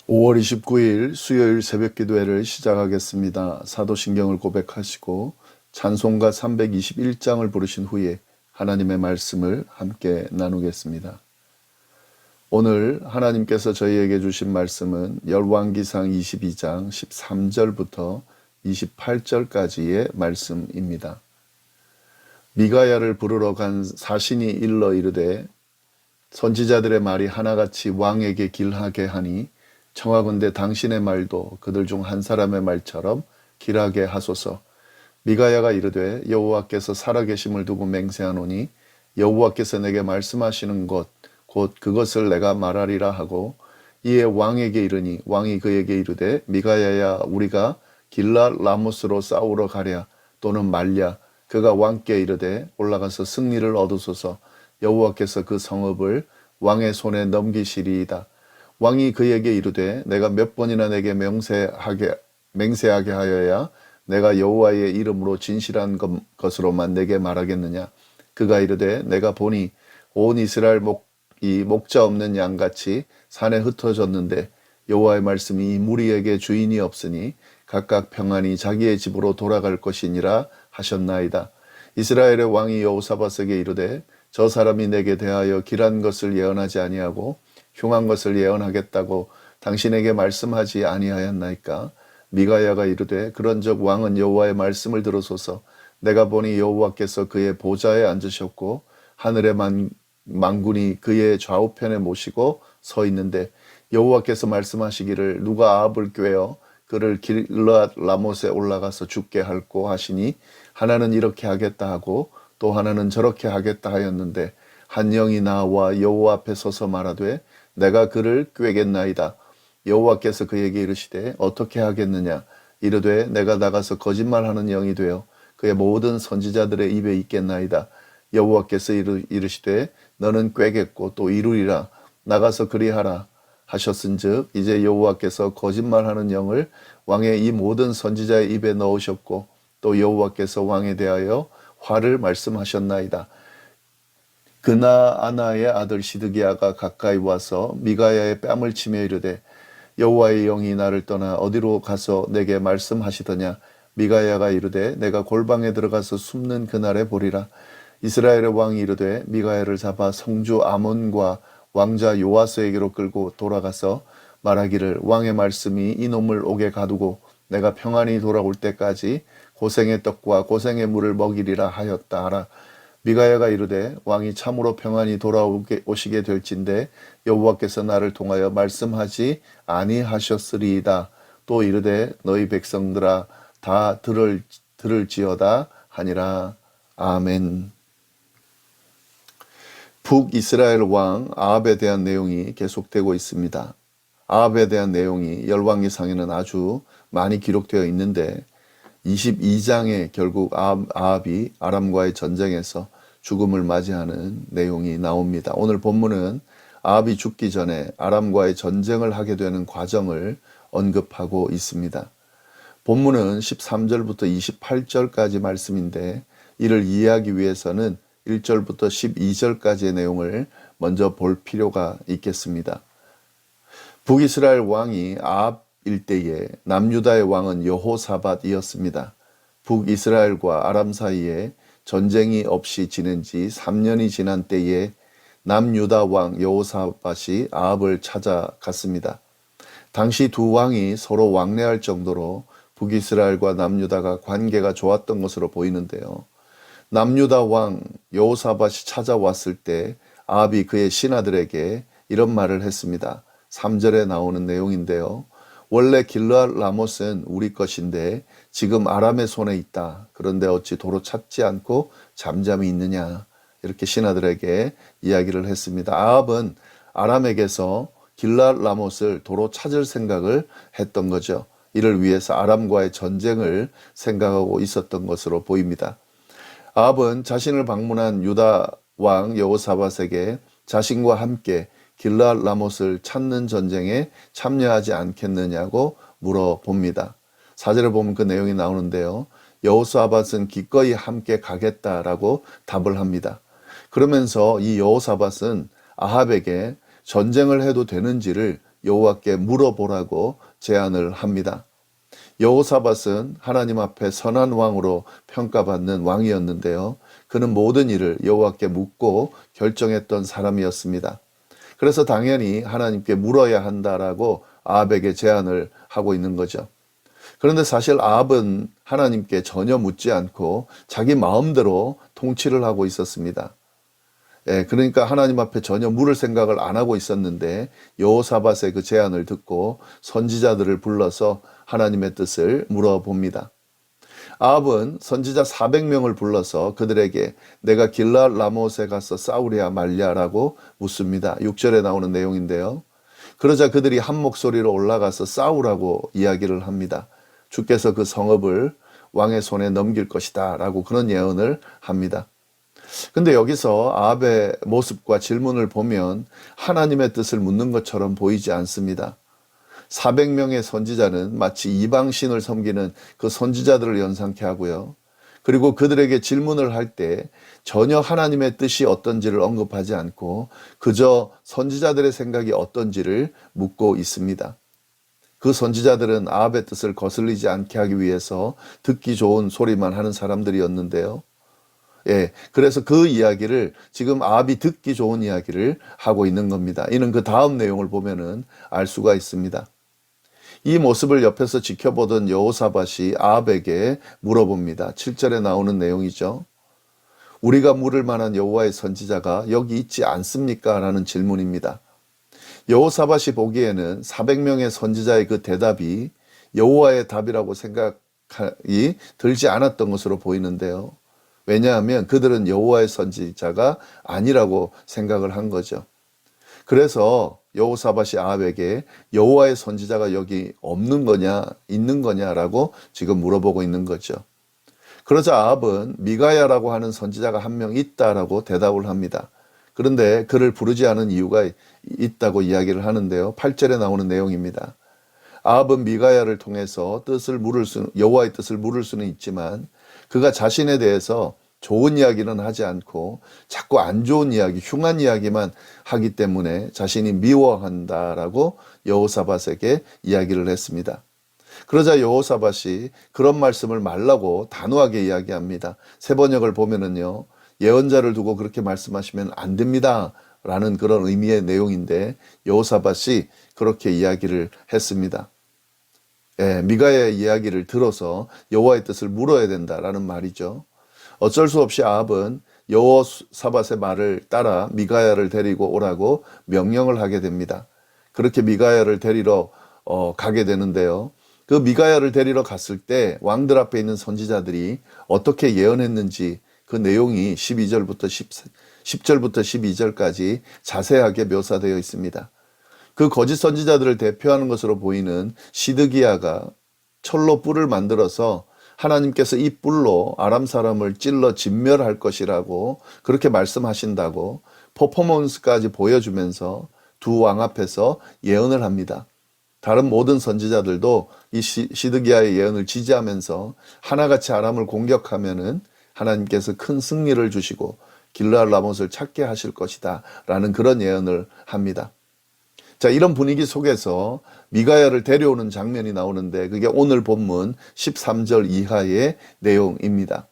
5월 29일 수요일 새벽 기도회를 시작하겠습니다. 사도신경을 고백하시고 찬송가 321장을 부르신 후에 하나님의 말씀을 함께 나누겠습니다. 오늘 하나님께서 저희에게 주신 말씀은 열왕기상 22장 13절부터 28절까지의 말씀입니다. 미가야를 부르러 간 사신이 일러 이르되 선지자들의 말이 하나같이 왕에게 길하게 하니 청하건대 당신의 말도 그들 중 한 사람의 말처럼 길하게 하소서. 미가야가 이르되 여호와께서 살아계심을 두고 맹세하노니 여호와께서 내게 말씀하시는 것 곧 그것을 내가 말하리라 하고 이에 왕에게 이르니 왕이 그에게 이르되 미가야야 우리가 길랏 라모스로 싸우러 가랴 또는 말랴. 그가 왕께 이르되 올라가서 승리를 얻으소서. 여호와께서 그 성읍을 왕의 손에 넘기시리이다. 왕이 그에게 이르되 내가 몇 번이나 내게 맹세하게 하여야 내가 여호와의 이름으로 진실한 것으로만 내게 말하겠느냐. 그가 이르되 내가 보니 온 이스라엘 목자 없는 양같이 산에 흩어졌는데 여호와의 말씀이 이 무리에게 주인이 없으니 각각 평안히 자기의 집으로 돌아갈 것이니라 하셨나이다. 이스라엘의 왕이 여호사밧에게 이르되 저 사람이 내게 대하여 길한 것을 예언하지 아니하고 흉한 것을 예언하겠다고 당신에게 말씀하지 아니하였나이까. 미가야가 이르되 그런즉 왕은 여호와의 말씀을 들으소서. 내가 보니 여호와께서 그의 보좌에 앉으셨고 하늘의 만군이 그의 좌우편에 모시고 서 있는데 여호와께서 말씀하시기를 누가 아합을 꾀어 그를 길랏 라못에 올라가서 죽게 할꼬 하시니 하나는 이렇게 하겠다 하고 또 하나는 저렇게 하겠다 하였는데 한 영이 나와 여호와 앞에 서서 말하되 내가 그를 꾀겠나이다. 여호와께서 그에게 이르시되 어떻게 하겠느냐. 이르되 내가 나가서 거짓말하는 영이 되어 그의 모든 선지자들의 입에 있겠나이다. 여호와께서 이르시되 너는 꾀겠고 또 이루리라. 나가서 그리하라 하셨은즉 이제 여호와께서 거짓말하는 영을 왕의 이 모든 선지자의 입에 넣으셨고 또 여호와께서 왕에 대하여 화를 말씀하셨나이다. 그나아나의 아들 시드기야가 가까이 와서 미가야의 뺨을 치며 이르되 여호와의 영이 나를 떠나 어디로 가서 내게 말씀하시더냐. 미가야가 이르되 내가 골방에 들어가서 숨는 그날에 보리라. 이스라엘의 왕이 이르되 미가야를 잡아 성주 아몬과 왕자 요아스에게로 끌고 돌아가서 말하기를 왕의 말씀이 이놈을 옥에 가두고 내가 평안히 돌아올 때까지 고생의 떡과 고생의 물을 먹이리라 하였다 하라. 미가야가 이르되 왕이 참으로 평안히 돌아오시게 될진데 여호와께서 나를 통하여 말씀하지 아니하셨으리이다. 또 이르되 너희 백성들아 다 들을지어다 하니라. 아멘. 북이스라엘 왕 아합에 대한 내용이 계속되고 있습니다. 아합에 대한 내용이 열왕기상에는 아주 많이 기록되어 있는데 22장에 결국 아합이 아람과의 전쟁에서 죽음을 맞이하는 내용이 나옵니다. 오늘 본문은 아합이 죽기 전에 아람과의 전쟁을 하게 되는 과정을 언급하고 있습니다. 본문은 13절부터 28절까지 말씀인데 이를 이해하기 위해서는 1절부터 12절까지의 내용을 먼저 볼 필요가 있겠습니다. 북이스라엘 왕이 아합 일대에 남유다의 왕은 여호사밧이었습니다. 북이스라엘과 아람 사이에 전쟁이 없이 지낸 지 3년이 지난 때에 남유다 왕 여호사밧이 아합을 찾아갔습니다. 당시 두 왕이 서로 왕래할 정도로 북이스라엘과 남유다가 관계가 좋았던 것으로 보이는데요. 남유다 왕 여호사밧이 찾아왔을 때 아합이 그의 신하들에게 이런 말을 했습니다. 3절에 나오는 내용인데요. 원래 길랏 라못은 우리 것인데 지금 아람의 손에 있다. 그런데 어찌 도로 찾지 않고 잠잠히 있느냐. 이렇게 신하들에게 이야기를 했습니다. 아합은 아람에게서 길랏 라못을 도로 찾을 생각을 했던 거죠. 이를 위해서 아람과의 전쟁을 생각하고 있었던 것으로 보입니다. 아합은 자신을 방문한 유다 왕 여호사밧에게 자신과 함께 길랏 라못을 찾는 전쟁에 참여하지 않겠느냐고 물어봅니다. 4절에 보면 그 내용이 나오는데요. 여호사밧은 기꺼이 함께 가겠다라고 답을 합니다. 그러면서 이 여호사밧은 아합에게 전쟁을 해도 되는지를 여호와께 물어보라고 제안을 합니다. 여호사밧은 하나님 앞에 선한 왕으로 평가받는 왕이었는데요. 그는 모든 일을 여호와께 묻고 결정했던 사람이었습니다. 그래서 당연히 하나님께 물어야 한다라고 아합에게 제안을 하고 있는 거죠. 그런데 사실 아합은 하나님께 전혀 묻지 않고 자기 마음대로 통치를 하고 있었습니다. 그러니까 하나님 앞에 전혀 물을 생각을 안 하고 있었는데 여호사밧의 그 제안을 듣고 선지자들을 불러서 하나님의 뜻을 물어봅니다. 아합은 선지자 400명을 불러서 그들에게 내가 길르앗 라못에 가서 싸우랴 말랴라고 묻습니다. 6절에 나오는 내용인데요. 그러자 그들이 한 목소리로 올라가서 싸우라고 이야기를 합니다. 주께서 그 성읍을 왕의 손에 넘길 것이다 라고 그런 예언을 합니다. 근데 여기서 아합의 모습과 질문을 보면 하나님의 뜻을 묻는 것처럼 보이지 않습니다. 400명의 선지자는 마치 이방신을 섬기는 그 선지자들을 연상케 하고요. 그리고 그들에게 질문을 할 때 전혀 하나님의 뜻이 어떤지를 언급하지 않고 그저 선지자들의 생각이 어떤지를 묻고 있습니다. 그 선지자들은 아합의 뜻을 거슬리지 않게 하기 위해서 듣기 좋은 소리만 하는 사람들이었는데요. 그래서 그 이야기를 지금 아합이 듣기 좋은 이야기를 하고 있는 겁니다. 이는 그 다음 내용을 보면은 알 수가 있습니다. 이 모습을 옆에서 지켜보던 여호사밧이 아합에게 물어봅니다. 7절에 나오는 내용이죠. 우리가 물을 만한 여호와의 선지자가 여기 있지 않습니까? 라는 질문입니다. 여호사밧이 보기에는 400명의 선지자의 그 대답이 여호와의 답이라고 생각이 들지 않았던 것으로 보이는데요. 왜냐하면 그들은 여호와의 선지자가 아니라고 생각을 한 거죠. 그래서 여호사밧이 아합에게 여호와의 선지자가 여기 없는 거냐 있는 거냐라고 지금 물어보고 있는 거죠. 그러자 아합은 미가야라고 하는 선지자가 한 명 있다라고 대답을 합니다. 그런데 그를 부르지 않은 이유가 있다고 이야기를 하는데요. 8절에 나오는 내용입니다. 아합은 미가야를 통해서 여호와의 뜻을 물을 수는 있지만 그가 자신에 대해서 좋은 이야기는 하지 않고 자꾸 안 좋은 이야기, 흉한 이야기만 하기 때문에 자신이 미워한다라고 여호사밧에게 이야기를 했습니다. 그러자 여호사밧이 그런 말씀을 말라고 단호하게 이야기합니다. 새 번역을 보면은요, 예언자를 두고 그렇게 말씀하시면 안 됩니다 라는 그런 의미의 내용인데 여호사밧이 그렇게 이야기를 했습니다. 미가야의 이야기를 들어서 여호와의 뜻을 물어야 된다라는 말이죠. 어쩔 수 없이 아합은 여호사밧의 말을 따라 미가야를 데리고 오라고 명령을 하게 됩니다. 그렇게 미가야를 데리러 가게 되는데요. 그 미가야를 데리러 갔을 때 왕들 앞에 있는 선지자들이 어떻게 예언했는지 그 내용이 10절부터 12절까지 자세하게 묘사되어 있습니다. 그 거짓 선지자들을 대표하는 것으로 보이는 시드기야가 철로 뿔을 만들어서 하나님께서 이 뿔로 아람 사람을 찔러 진멸할 것이라고 그렇게 말씀하신다고 퍼포먼스까지 보여주면서 두 왕 앞에서 예언을 합니다. 다른 모든 선지자들도 이 시드기야의 예언을 지지하면서 하나같이 아람을 공격하면은 하나님께서 큰 승리를 주시고 길르앗 라못을 찾게 하실 것이다 라는 그런 예언을 합니다. 자, 이런 분위기 속에서 미가야를 데려오는 장면이 나오는데 그게 오늘 본문 13절 이하의 내용입니다.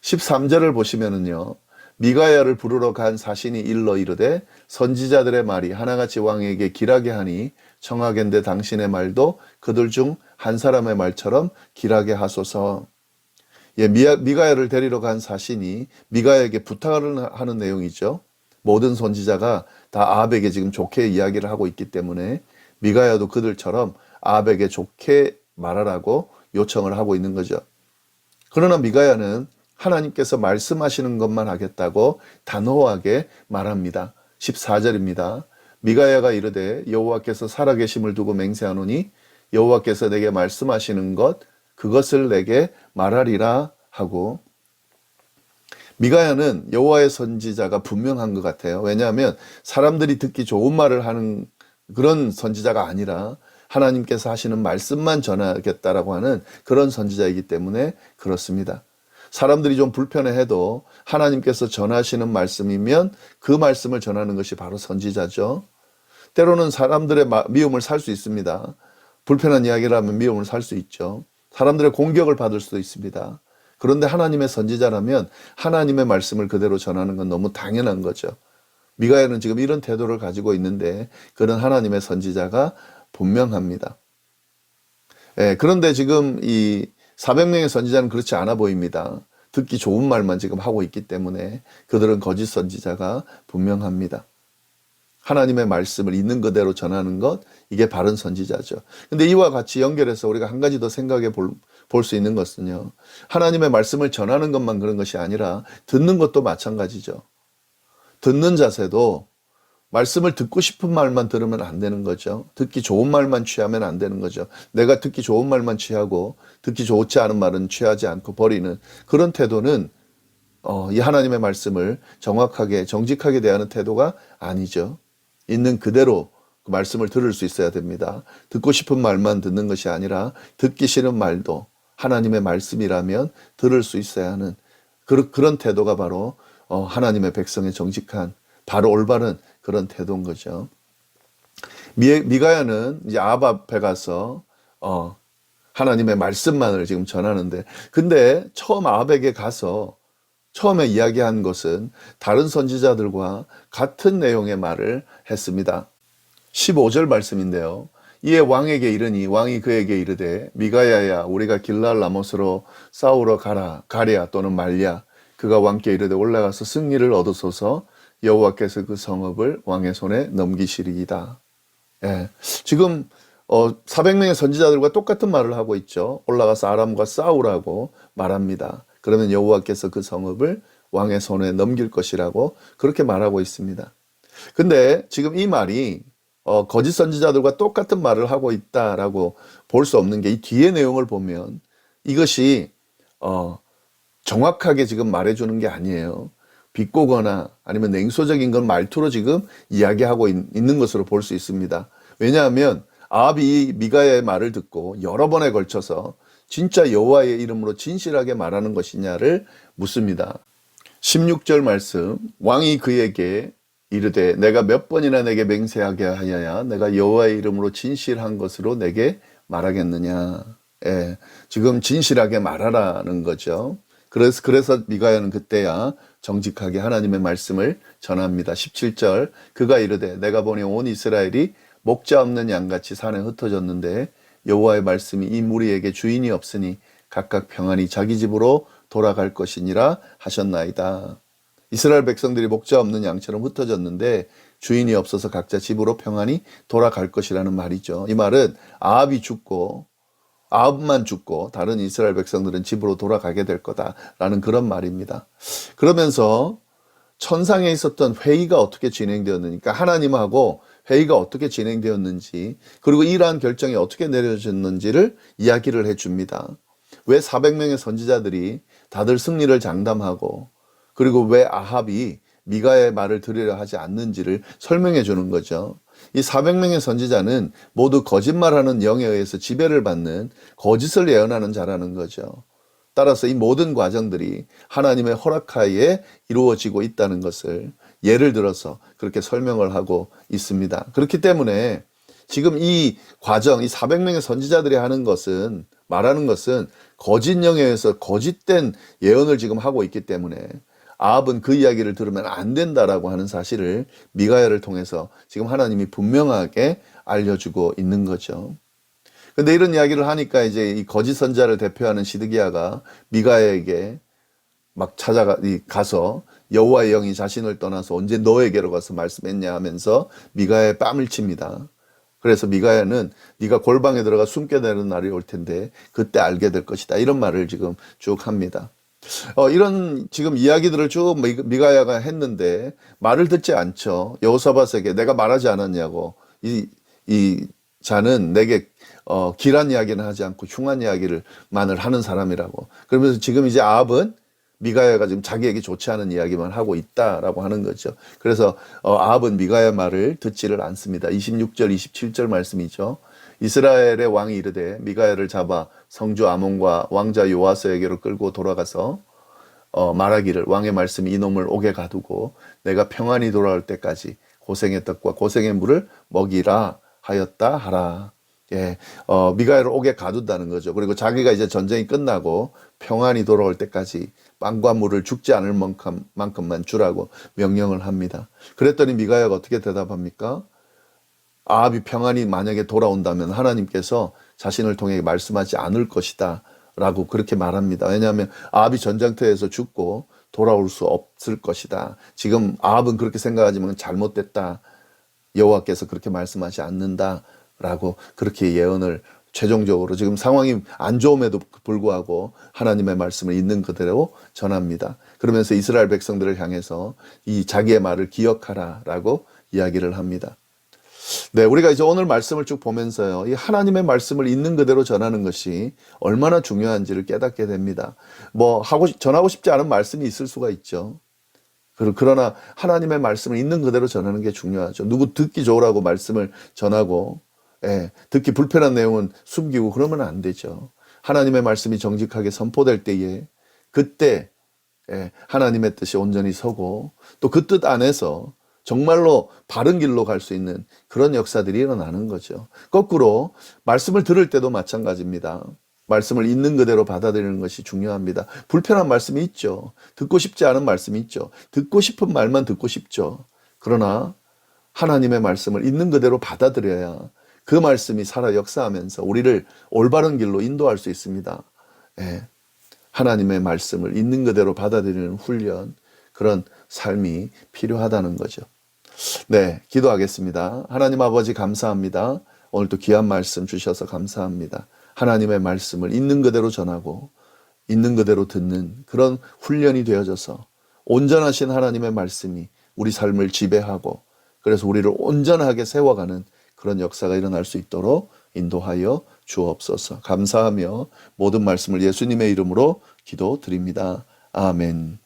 13절을 보시면은요, 미가야를 부르러 간 사신이 일러 이르되 선지자들의 말이 하나같이 왕에게 길하게 하니 청하건대 당신의 말도 그들 중 한 사람의 말처럼 길하게 하소서. 미가야를 데리러 간 사신이 미가야에게 부탁을 하는 내용이죠. 모든 선지자가 다 아합에게 지금 좋게 이야기를 하고 있기 때문에 미가야도 그들처럼 아합에게 좋게 말하라고 요청을 하고 있는 거죠. 그러나 미가야는 하나님께서 말씀하시는 것만 하겠다고 단호하게 말합니다. 14절입니다. 미가야가 이르되 여호와께서 살아계심을 두고 맹세하노니 여호와께서 내게 말씀하시는 것 그것을 내게 말하리라 하고, 미가야는 여호와의 선지자가 분명한 것 같아요. 왜냐하면 사람들이 듣기 좋은 말을 하는 그런 선지자가 아니라 하나님께서 하시는 말씀만 전하겠다라고 하는 그런 선지자이기 때문에 그렇습니다. 사람들이 좀 불편해해도 하나님께서 전하시는 말씀이면 그 말씀을 전하는 것이 바로 선지자죠. 때로는 사람들의 미움을 살 수 있습니다. 불편한 이야기를 하면 미움을 살 수 있죠. 사람들의 공격을 받을 수도 있습니다. 그런데 하나님의 선지자라면 하나님의 말씀을 그대로 전하는 건 너무 당연한 거죠. 미가야는 지금 이런 태도를 가지고 있는데 그는 하나님의 선지자가 분명합니다. 그런데 지금 이 400명의 선지자는 그렇지 않아 보입니다. 듣기 좋은 말만 지금 하고 있기 때문에 그들은 거짓 선지자가 분명합니다. 하나님의 말씀을 있는 그대로 전하는 것, 이게 바른 선지자죠. 근데 이와 같이 연결해서 우리가 한 가지 더 생각해 볼 수 있는 것은요, 하나님의 말씀을 전하는 것만 그런 것이 아니라 듣는 것도 마찬가지죠. 듣는 자세도 말씀을 듣고 싶은 말만 들으면 안 되는 거죠. 듣기 좋은 말만 취하면 안 되는 거죠. 내가 듣기 좋은 말만 취하고 듣기 좋지 않은 말은 취하지 않고 버리는 그런 태도는 이 하나님의 말씀을 정확하게 정직하게 대하는 태도가 아니죠. 있는 그대로 그 말씀을 들을 수 있어야 됩니다. 듣고 싶은 말만 듣는 것이 아니라 듣기 싫은 말도 하나님의 말씀이라면 들을 수 있어야 하는 그런 태도가 바로 하나님의 백성의 정직한 바로 올바른 그런 태도인 거죠. 미가야는 이제 아합 앞에 가서 하나님의 말씀만을 지금 전하는데, 근데 처음 아합에게 가서 처음에 이야기한 것은 다른 선지자들과 같은 내용의 말을 했습니다. 15절 말씀인데요. 이에 왕에게 이르니 왕이 그에게 이르되 미가야야 우리가 길랄 라못으로 싸우러 가랴 또는 말랴. 그가 왕께 이르되 올라가서 승리를 얻으소서. 여호와께서 그 성읍을 왕의 손에 넘기시리이다. 지금 400명의 선지자들과 똑같은 말을 하고 있죠. 올라가서 아람과 싸우라고 말합니다. 그러면 여호와께서 그 성읍을 왕의 손에 넘길 것이라고 그렇게 말하고 있습니다. 근데 지금 이 말이 거짓 선지자들과 똑같은 말을 하고 있다라고 볼 수 없는 게 이 뒤의 내용을 보면 이것이 정확하게 지금 말해주는 게 아니에요. 비꼬거나 아니면 냉소적인 건 말투로 지금 이야기하고 있는 것으로 볼 수 있습니다. 왜냐하면 아합이 미가야의 말을 듣고 여러 번에 걸쳐서 진짜 여호와의 이름으로 진실하게 말하는 것이냐를 묻습니다. 16절 말씀, 왕이 그에게 이르되 내가 몇 번이나 내게 맹세하게 하여야 내가 여호와의 이름으로 진실한 것으로 내게 말하겠느냐. 지금 진실하게 말하라는 거죠. 그래서 미가야는 그때야 정직하게 하나님의 말씀을 전합니다. 17절, 그가 이르되 내가 보니 온 이스라엘이 목자 없는 양같이 산에 흩어졌는데 여호와의 말씀이 이 무리에게 주인이 없으니 각각 평안히 자기 집으로 돌아갈 것이니라 하셨나이다. 이스라엘 백성들이 목자 없는 양처럼 흩어졌는데 주인이 없어서 각자 집으로 평안히 돌아갈 것이라는 말이죠. 이 말은 아합만 죽고 다른 이스라엘 백성들은 집으로 돌아가게 될 거다라는 그런 말입니다. 그러면서 천상에 있었던 회의가 어떻게 진행되었느니까 하나님하고 회의가 어떻게 진행되었는지 그리고 이러한 결정이 어떻게 내려졌는지를 이야기를 해줍니다. 왜 400명의 선지자들이 다들 승리를 장담하고 그리고 왜 아합이 미가의 말을 들으려 하지 않는지를 설명해 주는 거죠. 이 400명의 선지자는 모두 거짓말하는 영에 의해서 지배를 받는 거짓을 예언하는 자라는 거죠. 따라서 이 모든 과정들이 하나님의 허락하에 이루어지고 있다는 것을 예를 들어서 그렇게 설명을 하고 있습니다. 그렇기 때문에 지금 이 과정, 이 400명의 선지자들이 말하는 것은 거짓 영에 의해서 거짓된 예언을 지금 하고 있기 때문에 아합은 그 이야기를 들으면 안 된다라고 하는 사실을 미가야를 통해서 지금 하나님이 분명하게 알려주고 있는 거죠. 근데 이런 이야기를 하니까 이제 이 거짓 선자를 대표하는 시드기야가 미가야에게 막 가서 여호와의 영이 자신을 떠나서 언제 너에게로 가서 말씀했냐 하면서 미가야의 뺨을 칩니다. 그래서 미가야는 네가 골방에 들어가 숨게 되는 날이 올 텐데 그때 알게 될 것이다. 이런 말을 지금 쭉 합니다. 이런 지금 이야기들을 쭉 미가야가 했는데 말을 듣지 않죠. 여호사밧에게 내가 말하지 않았냐고. 이 자는 내게 길한 이야기는 하지 않고 흉한 이야기를만을 하는 사람이라고. 그러면서 지금 이제 아합은 미가야가 지금 자기에게 좋지 않은 이야기만 하고 있다라고 하는 거죠. 그래서 아합은 미가야 말을 듣지를 않습니다. 26절, 27절 말씀이죠. 이스라엘의 왕이 이르되 미가야를 잡아 성주 아몬과 왕자 요아스에게로 끌고 돌아가서 말하기를 왕의 말씀이 이놈을 옥에 가두고 내가 평안히 돌아올 때까지 고생의 떡과 고생의 물을 먹이라 하였다 하라. 예, 미가엘을 옥에 가둔다는 거죠. 그리고 자기가 이제 전쟁이 끝나고 평안이 돌아올 때까지 빵과 물을 죽지 않을 만큼만 주라고 명령을 합니다. 그랬더니 미가야가 어떻게 대답합니까? 아합이 평안이 만약에 돌아온다면 하나님께서 자신을 통해 말씀하지 않을 것이다 라고 그렇게 말합니다. 왜냐하면 아합이 전장터에서 죽고 돌아올 수 없을 것이다. 지금 아합은 그렇게 생각하지만 잘못됐다. 여호와께서 그렇게 말씀하지 않는다 라고 그렇게 예언을 최종적으로 지금 상황이 안 좋음에도 불구하고 하나님의 말씀을 있는 그대로 전합니다. 그러면서 이스라엘 백성들을 향해서 이 자기의 말을 기억하라 라고 이야기를 합니다. 네, 우리가 이제 오늘 말씀을 쭉 보면서요, 이 하나님의 말씀을 있는 그대로 전하는 것이 얼마나 중요한지를 깨닫게 됩니다. 전하고 싶지 않은 말씀이 있을 수가 있죠. 그러나 하나님의 말씀을 있는 그대로 전하는 게 중요하죠. 누구 듣기 좋으라고 말씀을 전하고, 듣기 불편한 내용은 숨기고 그러면 안 되죠. 하나님의 말씀이 정직하게 선포될 때에, 그때, 하나님의 뜻이 온전히 서고, 또 그 뜻 안에서 정말로 바른 길로 갈 수 있는 그런 역사들이 일어나는 거죠. 거꾸로 말씀을 들을 때도 마찬가지입니다. 말씀을 있는 그대로 받아들이는 것이 중요합니다. 불편한 말씀이 있죠. 듣고 싶지 않은 말씀이 있죠. 듣고 싶은 말만 듣고 싶죠. 그러나 하나님의 말씀을 있는 그대로 받아들여야 그 말씀이 살아 역사하면서 우리를 올바른 길로 인도할 수 있습니다. 하나님의 말씀을 있는 그대로 받아들이는 훈련, 그런 삶이 필요하다는 거죠. 네, 기도하겠습니다. 하나님 아버지 감사합니다. 오늘 또 귀한 말씀 주셔서 감사합니다. 하나님의 말씀을 있는 그대로 전하고 있는 그대로 듣는 그런 훈련이 되어져서 온전하신 하나님의 말씀이 우리 삶을 지배하고 그래서 우리를 온전하게 세워가는 그런 역사가 일어날 수 있도록 인도하여 주옵소서. 감사하며 모든 말씀을 예수님의 이름으로 기도드립니다. 아멘.